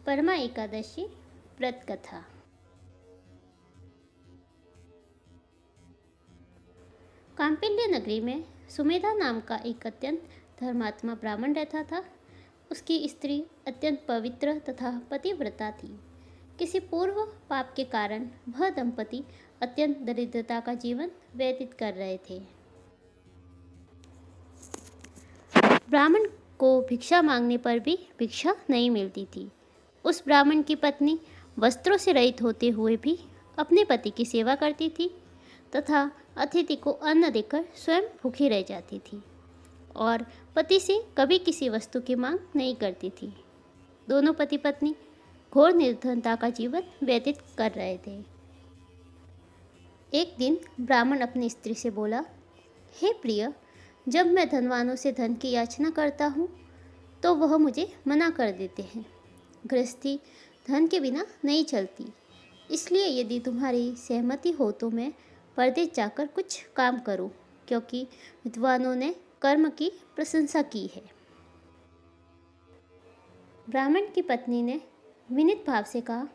परमा एकादशी व्रत कथा। कांपिल्य नगरी में सुमेधा नाम का एक अत्यंत धर्मात्मा ब्राह्मण रहता था। उसकी स्त्री अत्यंत पवित्र तथा पतिव्रता थी। किसी पूर्व पाप के कारण वह दंपति अत्यंत दरिद्रता का जीवन व्यतीत कर रहे थे। ब्राह्मण को भिक्षा मांगने पर भी भिक्षा नहीं मिलती थी। उस ब्राह्मण की पत्नी वस्त्रों से रहित होते हुए भी अपने पति की सेवा करती थी तथा अतिथि को अन्न देकर स्वयं भूखी रह जाती थी और पति से कभी किसी वस्तु की मांग नहीं करती थी। दोनों पति पत्नी घोर निर्धनता का जीवन व्यतीत कर रहे थे। एक दिन ब्राह्मण अपनी स्त्री से बोला, हे प्रिय, जब मैं धनवानों से धन की याचना करता हूँ तो वह मुझे मना कर देते हैं। गृहस्थी धन के बिना नहीं चलती, इसलिए यदि तुम्हारी सहमति हो तो मैं परदेश जाकर कुछ काम करूं, क्योंकि विद्वानों ने कर्म की प्रशंसा की है। ब्राह्मण की पत्नी ने विनीत भाव से कहा,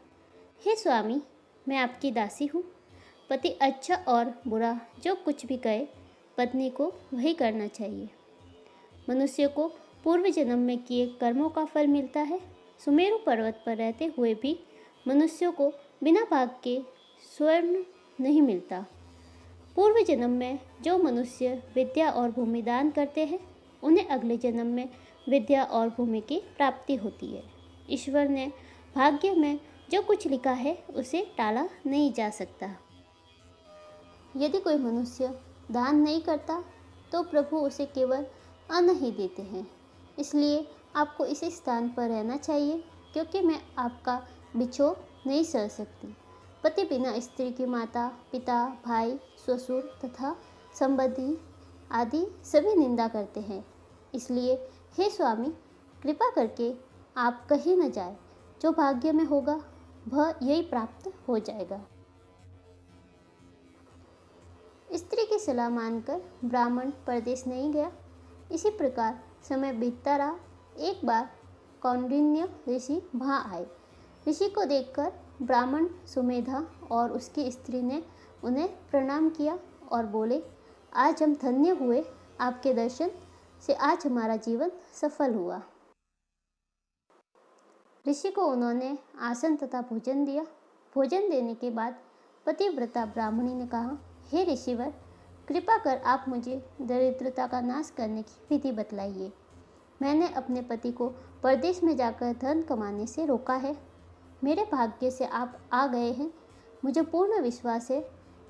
हे स्वामी, मैं आपकी दासी हूँ। पति अच्छा और बुरा जो कुछ भी कहे, पत्नी को वही करना चाहिए। मनुष्य को पूर्व जन्म में किए कर्मों का फल मिलता है। सुमेरु पर्वत पर रहते हुए भी मनुष्यों को बिना भाग के स्वर्ण नहीं मिलता। पूर्व जन्म में जो मनुष्य विद्या और भूमि दान करते हैं, उन्हें अगले जन्म में विद्या और भूमि की प्राप्ति होती है। ईश्वर ने भाग्य में जो कुछ लिखा है उसे टाला नहीं जा सकता। यदि कोई मनुष्य दान नहीं करता तो प्रभु उसे केवल अन्न ही देते हैं। इसलिए आपको इसी स्थान पर रहना चाहिए, क्योंकि मैं आपका बिछोह नहीं सह सकती। पति बिना स्त्री की माता, पिता, भाई, ससुर तथा संबंधी आदि सभी निंदा करते हैं। इसलिए हे स्वामी, कृपा करके आप कहीं न जाए। जो भाग्य में होगा वह यही प्राप्त हो जाएगा। स्त्री की सलाह मानकर ब्राह्मण परदेश नहीं गया। इसी प्रकार समय बीतता रहा। एक बार कौंडिन्य ऋषि वहाँ आए। ऋषि को देखकर ब्राह्मण सुमेधा और उसकी स्त्री ने उन्हें प्रणाम किया और बोले, आज हम धन्य हुए, आपके दर्शन से आज हमारा जीवन सफल हुआ। ऋषि को उन्होंने आसन तथा भोजन दिया। भोजन देने के बाद पतिव्रता ब्राह्मणी ने कहा, हे ऋषिवर, कृपा कर आप मुझे दरिद्रता का नाश करने की विधि बतलाइए। मैंने अपने पति को परदेश में जाकर धन कमाने से रोका है। मेरे भाग्य से आप आ गए हैं। मुझे पूर्ण विश्वास है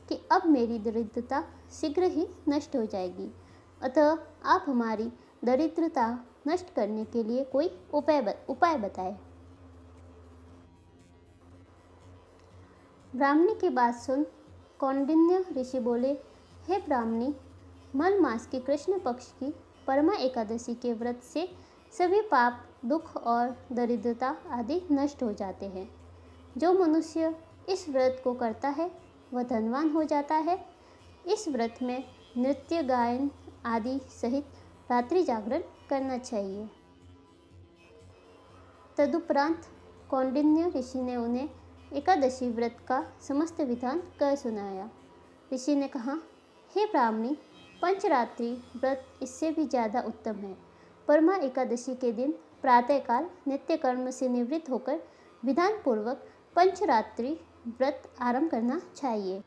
कि अब मेरी दरिद्रता शीघ्र ही नष्ट हो जाएगी। अतः आप हमारी दरिद्रता नष्ट करने के लिए कोई उपाय बताएं। ब्राह्मणी की बात सुन कौंडिन्य ऋषि बोले, हे ब्राह्मणी, मल मास की कृष्ण पक्ष की परमा एकादशी के व्रत से सभी पाप, दुख और दरिद्रता आदि नष्ट हो जाते हैं। जो मनुष्य इस व्रत को करता है वह धनवान हो जाता है। इस व्रत में नृत्य, गायन आदि सहित रात्रि जागरण करना चाहिए। तदुपरांत कौंडिन्य ऋषि ने उन्हें एकादशी व्रत का समस्त विधान कह सुनाया। ऋषि ने कहा, हे ब्राह्मणी, पंचरात्रि व्रत इससे भी ज़्यादा उत्तम है। परमा एकादशी के दिन प्रातःकाल नित्य कर्म से निवृत्त होकर विधान पूर्वक पंचरात्रि व्रत आरंभ करना चाहिए।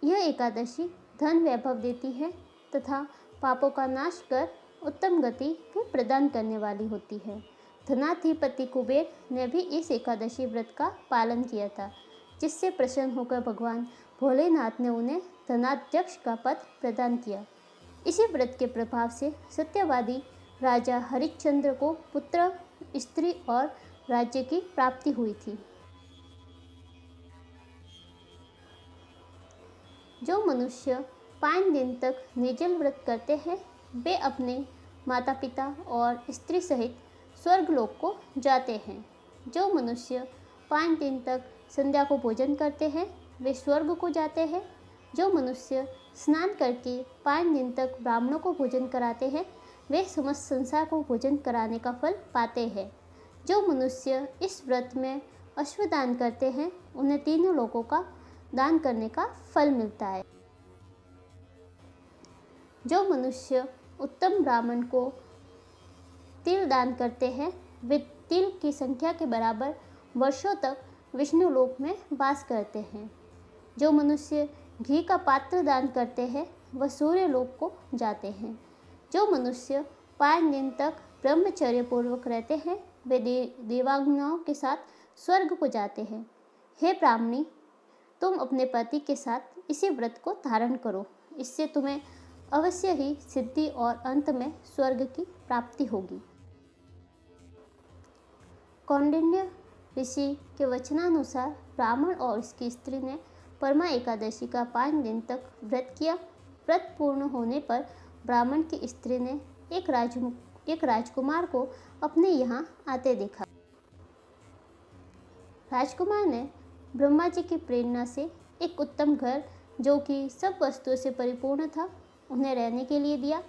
यह एकादशी धन वैभव देती है तथा पापों का नाश कर उत्तम गति को प्रदान करने वाली होती है। धनाधिपति कुबेर ने भी इस एकादशी व्रत का पालन किया था, जिससे प्रसन्न होकर भगवान भोलेनाथ ने उन्हें धनाध्यक्ष का पद प्रदान किया। इसी व्रत के प्रभाव से सत्यवादी राजा हरिश्चंद्र को पुत्र, स्त्री और राज्य की प्राप्ति हुई थी। जो मनुष्य 5 दिन तक निर्जल व्रत करते हैं, वे अपने माता पिता और स्त्री सहित स्वर्गलोक को जाते हैं। जो मनुष्य 5 दिन तक संध्या को भोजन करते हैं, वे स्वर्ग को जाते हैं। जो मनुष्य स्नान करके 5 दिन तक ब्राह्मणों को भोजन कराते हैं, वे समस्त संसार को भोजन कराने का फल पाते हैं। जो मनुष्य इस व्रत में अश्वदान करते हैं उन्हें तीनों लोकों का दान करने का फल मिलता है। जो मनुष्य उत्तम ब्राह्मण को तिल दान करते हैं वे तिल की संख्या के बराबर वर्षों तक विष्णु लोक में वास करते हैं। जो मनुष्य घी का पात्र दान करते हैं वह सूर्य लोक को जाते हैं। जो मनुष्य 5 दिन तक ब्रह्मचर्य पूर्वक रहते हैं वे देवांगनाओं के साथ स्वर्ग को जाते हैं। हे ब्राह्मणी, तुम अपने पति के साथ इसी व्रत को धारण करो, इससे तुम्हें अवश्य ही सिद्धि और अंत में स्वर्ग की प्राप्ति होगी। कौंडिन्य ऋषि के वचनानुसार ब्राह्मण और उसकी स्त्री ने परमा एकादशी का 5 दिन तक व्रत किया। व्रत पूर्ण होने पर ब्राह्मण की स्त्री ने एक राजकुमार को अपने यहाँ आते देखा। राजकुमार ने ब्रह्मा जी की प्रेरणा से एक उत्तम घर जो कि सब वस्तुओं से परिपूर्ण था उन्हें रहने के लिए दिया।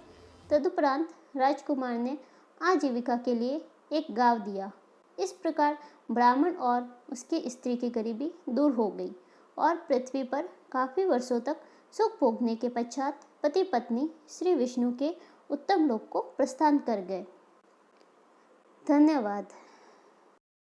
तदुपरांत राजकुमार ने आजीविका के लिए एक गांव दिया। इस प्रकार ब्राह्मण और उसकी स्त्री की गरीबी दूर हो गई और पृथ्वी पर काफ़ी वर्षों तक सुख भोगने के पश्चात पति पत्नी श्री विष्णु के उत्तम लोक को प्रस्थान कर गए। धन्यवाद।